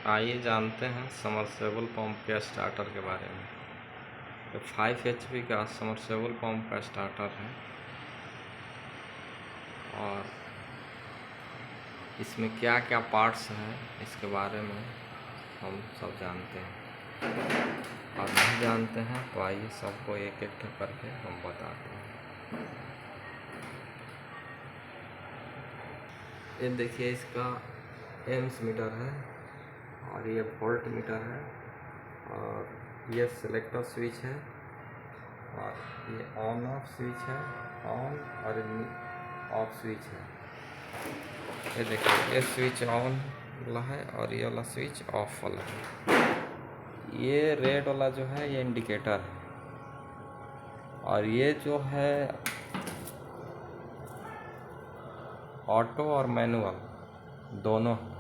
आइए जानते हैं समरसेबल पंप के स्टार्टर के बारे में। तो 5 HP का समरसेबल पंप का स्टार्टर है और इसमें क्या क्या पार्ट्स हैं इसके बारे में हम सब जानते हैं, और नहीं जानते हैं तो आइए सबको एक एक करके हम बताते हैं। ये देखिए, इसका एम्स मीटर है और ये वोल्ट मीटर है और ये सिलेक्टर स्विच है और ये ऑन ऑफ स्विच है, ऑन और ऑफ स्विच है। ये देखिए, ये स्विच ऑन वाला है और ये वाला स्विच ऑफ वाला है। ये रेड वाला जो है ये इंडिकेटर है और ये जो है ऑटो और मैनुअल दोनों है।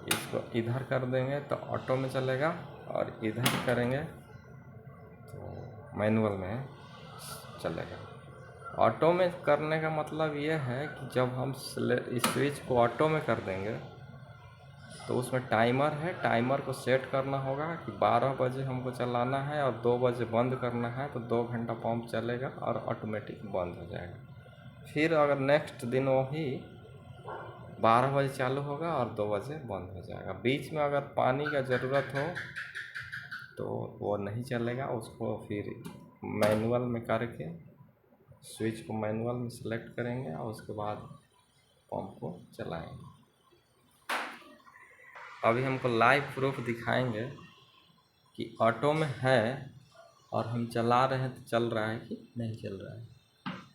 इसको इधर कर देंगे तो ऑटो में चलेगा और इधर करेंगे तो मैनुअल में चलेगा। ऑटो में करने का मतलब ये है कि जब हम इस स्विच को ऑटो में कर देंगे तो उसमें टाइमर है, टाइमर को सेट करना होगा कि 12 बजे हमको चलाना है और 2 बजे बंद करना है, तो 2 घंटा पंप चलेगा और ऑटोमेटिक बंद हो जाएगा। फिर अगर नेक्स्ट दिन वही 12 बजे चालू होगा और 2 बजे बंद हो जाएगा। बीच में अगर पानी का ज़रूरत हो तो वो नहीं चलेगा। उसको फिर मैनुअल में करके स्विच को मैनुअल में सेलेक्ट करेंगे और उसके बाद पंप को चलाएंगे। अभी हमको लाइव प्रूफ दिखाएंगे कि ऑटो में है और हम चला रहे हैं तो चल रहा है कि नहीं चल रहा है।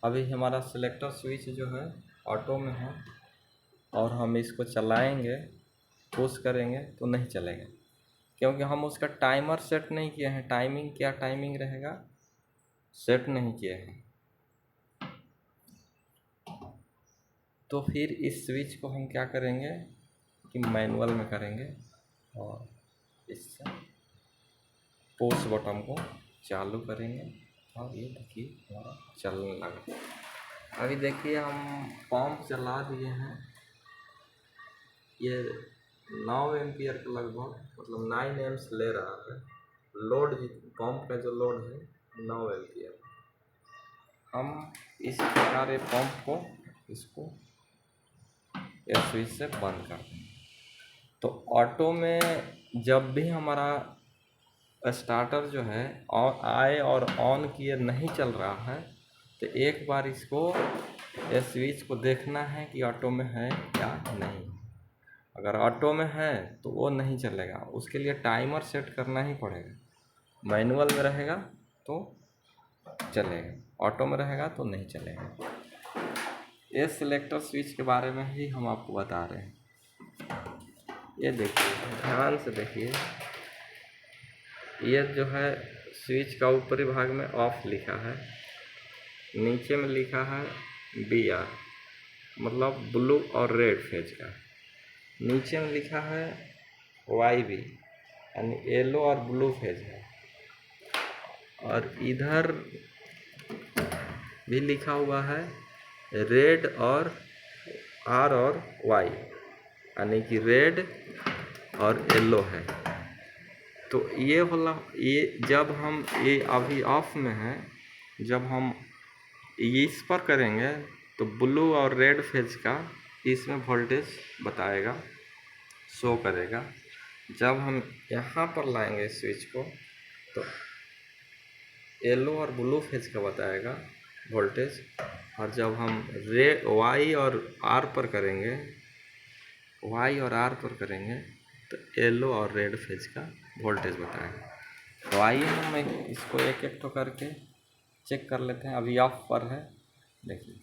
अभी हमारा सिलेक्टर स्विच जो है ऑटो में है और हम इसको चलाएंगे, पुश करेंगे तो नहीं चलेगा, क्योंकि हम उसका टाइमर सेट नहीं किए हैं। टाइमिंग क्या टाइमिंग रहेगा सेट नहीं किए हैं। तो फिर इस स्विच को हम क्या करेंगे कि मैनुअल में करेंगे और इससे पुश बटन को चालू करेंगे और ये देखिए हमारा चलने लगा। अभी देखिए हम पंप चला दिए हैं। ये 9 एम्पियर के लगभग, मतलब 9 एम्स ले रहा है। लोड पंप का जो लोड है 9 एम्पियर। हम इस प्रकार ये पंप को इसको इस स्विच से बंद कर देंगे। तो ऑटो में जब भी हमारा स्टार्टर जो है और आए और ऑन किए नहीं चल रहा है तो एक बार इसको इस स्विच को देखना है कि ऑटो में है या नहीं। अगर ऑटो में है तो वो नहीं चलेगा, उसके लिए टाइमर सेट करना ही पड़ेगा। मैनुअल में रहेगा तो चलेगा, ऑटो में रहेगा तो नहीं चलेगा। ये सिलेक्टर स्विच के बारे में ही हम आपको बता रहे हैं। ये देखिए, ध्यान से देखिए, ये जो है स्विच का ऊपरी भाग में ऑफ लिखा है, नीचे में लिखा है BR, मतलब ब्लू और रेड फेज का। नीचे में लिखा है YB, यानी येलो और ब्लू फेज है। और इधर भी लिखा हुआ है रेड और R और Y, यानी कि रेड और येलो है। तो ये वाला, ये जब हम ये अभी ऑफ में है, जब हम इस पर करेंगे तो ब्लू और रेड फेज का इसमें वोल्टेज बताएगा, शो करेगा। जब हम यहाँ पर लाएंगे स्विच को तो येलो और ब्लू फेज का बताएगा वोल्टेज, और जब हम Y और R पर करेंगे, Y और R पर करेंगे तो येलो और रेड फेज का वोल्टेज बताएगा। तो आइए हम इसको एक एक तो करके चेक कर लेते हैं। अभी ऑफ पर है, देखिए,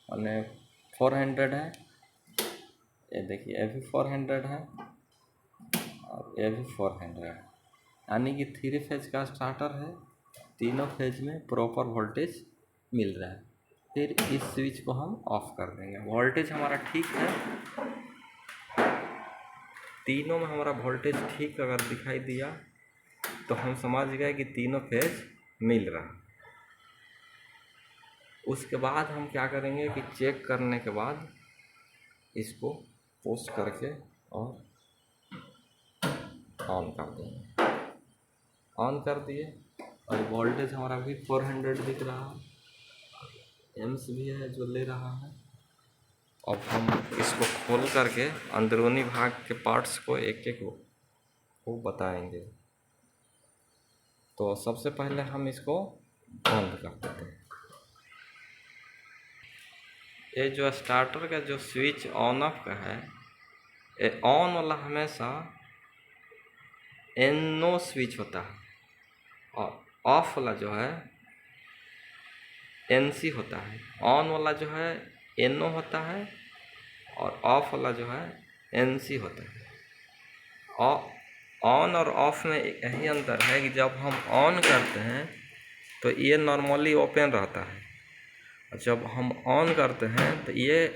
मैंने 400 है। ये देखिए, ये भी 400 है और ये भी 400 है, यानी कि 3 फेज का स्टार्टर है। तीनों फेज में प्रॉपर वोल्टेज मिल रहा है। फिर इस स्विच को हम ऑफ कर देंगे। वोल्टेज हमारा ठीक है, तीनों में हमारा वोल्टेज ठीक अगर दिखाई दिया तो हम समझ गए कि तीनों फेज मिल रहा। उसके बाद हम क्या करेंगे कि चेक करने के बाद इसको पुश करके और ऑन कर देंगे। ऑन कर दिए और वोल्टेज हमारा भी 400 दिख रहा है, एम्स भी है जो ले रहा है। अब हम इसको खोल करके अंदरूनी भाग के पार्ट्स को एक एक को बताएंगे। तो सबसे पहले हम इसको बंद कर देते हैं। ये जो स्टार्टर का जो स्विच ऑन ऑफ का है, ये ऑन वाला हमेशा NO स्विच होता है और ऑफ वाला जो है NC होता है। ऑन वाला जो है NO होता है और ऑफ वाला जो है NC होता है। ऑन और ऑफ में यही अंतर है कि जब हम ऑन करते हैं तो ये नॉर्मली ओपन रहता है, और जब हम ऑन करते हैं तो ये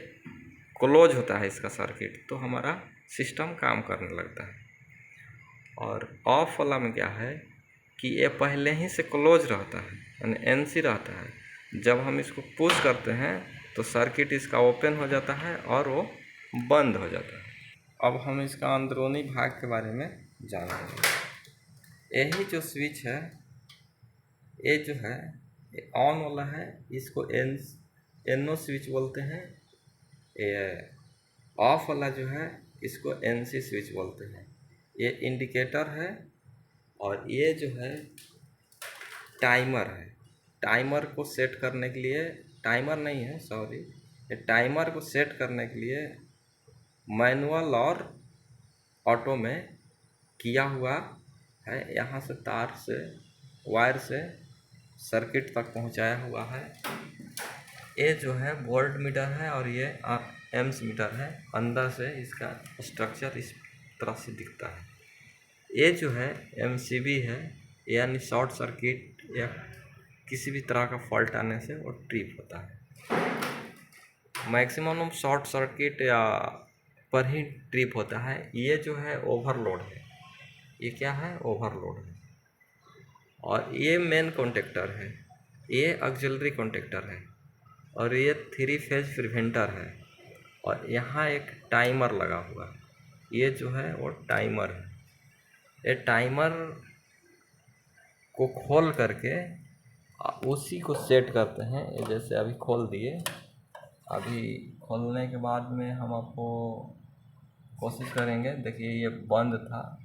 क्लोज होता है इसका सर्किट, तो हमारा सिस्टम काम करने लगता है। और ऑफ वाला में क्या है कि ये पहले ही से क्लोज रहता है, यानी NC रहता है। जब हम इसको पुश करते हैं तो सर्किट इसका ओपन हो जाता है और वो बंद हो जाता है। अब हम इसका अंदरूनी भाग के बारे में जानेंगे। यही जो स्विच है, ये जो है ये ऑन वाला है, इसको NO स्विच बोलते हैं। ये ऑफ वाला जो है इसको NC स्विच बोलते हैं। ये इंडिकेटर है और ये जो है टाइमर है। टाइमर को सेट करने के लिए, टाइमर नहीं है सॉरी, ये टाइमर को सेट करने के लिए मैनुअल और ऑटो में किया हुआ है। यहाँ से तार से, वायर से सर्किट तक पहुँचाया हुआ है। ये जो है वोल्ट मीटर है और ये एम्स मीटर है। अंदर से इसका स्ट्रक्चर इस तरह से दिखता है। ये जो है MCB है, यानी शॉर्ट सर्किट या किसी भी तरह का फॉल्ट आने से वो ट्रिप होता है। मैक्सिमम शॉर्ट सर्किट या पर ही ट्रिप होता है। ये जो है ओवरलोड है, ये क्या है, ओवरलोड है। और ये मेन कॉन्टेक्टर है, ये ऑक्सिलरी कॉन्टेक्टर है और ये 3 फेज प्रिवेंटर है। और यहाँ एक टाइमर लगा हुआ है, ये जो है वो टाइमर है। ये टाइमर को खोल करके उसी को सेट करते हैं। ये जैसे अभी खोल दिए, अभी खोलने के बाद में हम आपको कोशिश करेंगे। देखिए ये बंद था,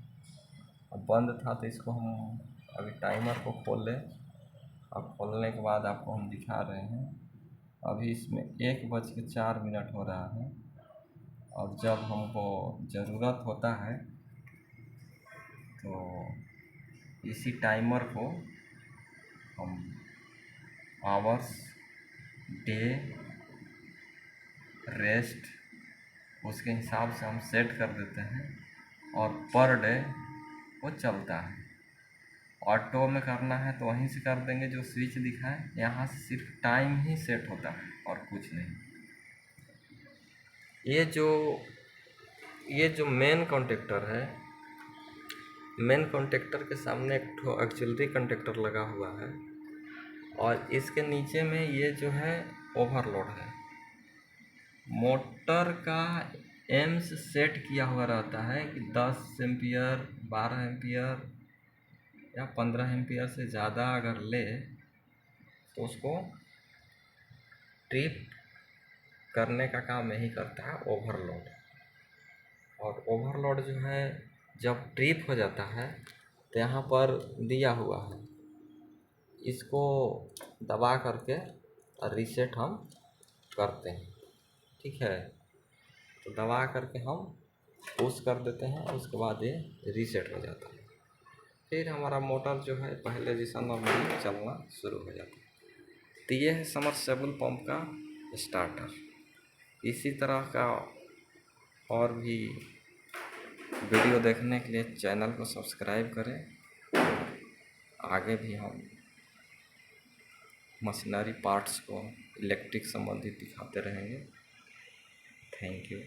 अब बंद था तो इसको हम अभी टाइमर को खोल लें। अब खोलने के बाद आपको हम दिखा रहे हैं। अभी इसमें 1:04 हो रहा है। और जब हमको ज़रूरत होता है तो इसी टाइमर को हम आवर्स, डे, रेस्ट उसके हिसाब से हम सेट कर देते हैं और पर डे वो चलता है। ऑटो में करना है तो वहीं से कर देंगे जो स्विच दिखा है, यहाँ से सिर्फ टाइम ही सेट होता है और कुछ नहीं। ये जो मेन कॉन्टेक्टर है, मेन कॉन्टेक्टर के सामने एक ठो ऑक्सिलरी कॉन्टेक्टर लगा हुआ है और इसके नीचे में ये जो है ओवरलोड है। मोटर का एम्स सेट किया हुआ रहता है कि 10 एम्पियर, 12 एम्पियर या 15 एम्पियर से ज़्यादा अगर ले तो उसको ट्रिप करने का काम नहीं करता है, ओवरलोड। और ओवरलोड जो है जब ट्रिप हो जाता है तो यहाँ पर दिया हुआ है, इसको दबा करके और रीसेट हम करते हैं। ठीक है, तो दबा करके हम पुश कर देते हैं, उसके बाद ये रीसेट हो जाता है। फिर हमारा मोटर जो है पहले जैसा नॉर्मली चलना शुरू हो जाता है। तो ये है समरसेबल पंप का स्टार्टर। इसी तरह का और भी वीडियो देखने के लिए चैनल को सब्सक्राइब करें। आगे भी हम मशीनरी पार्ट्स को इलेक्ट्रिक संबंधित दिखाते रहेंगे। Thank you.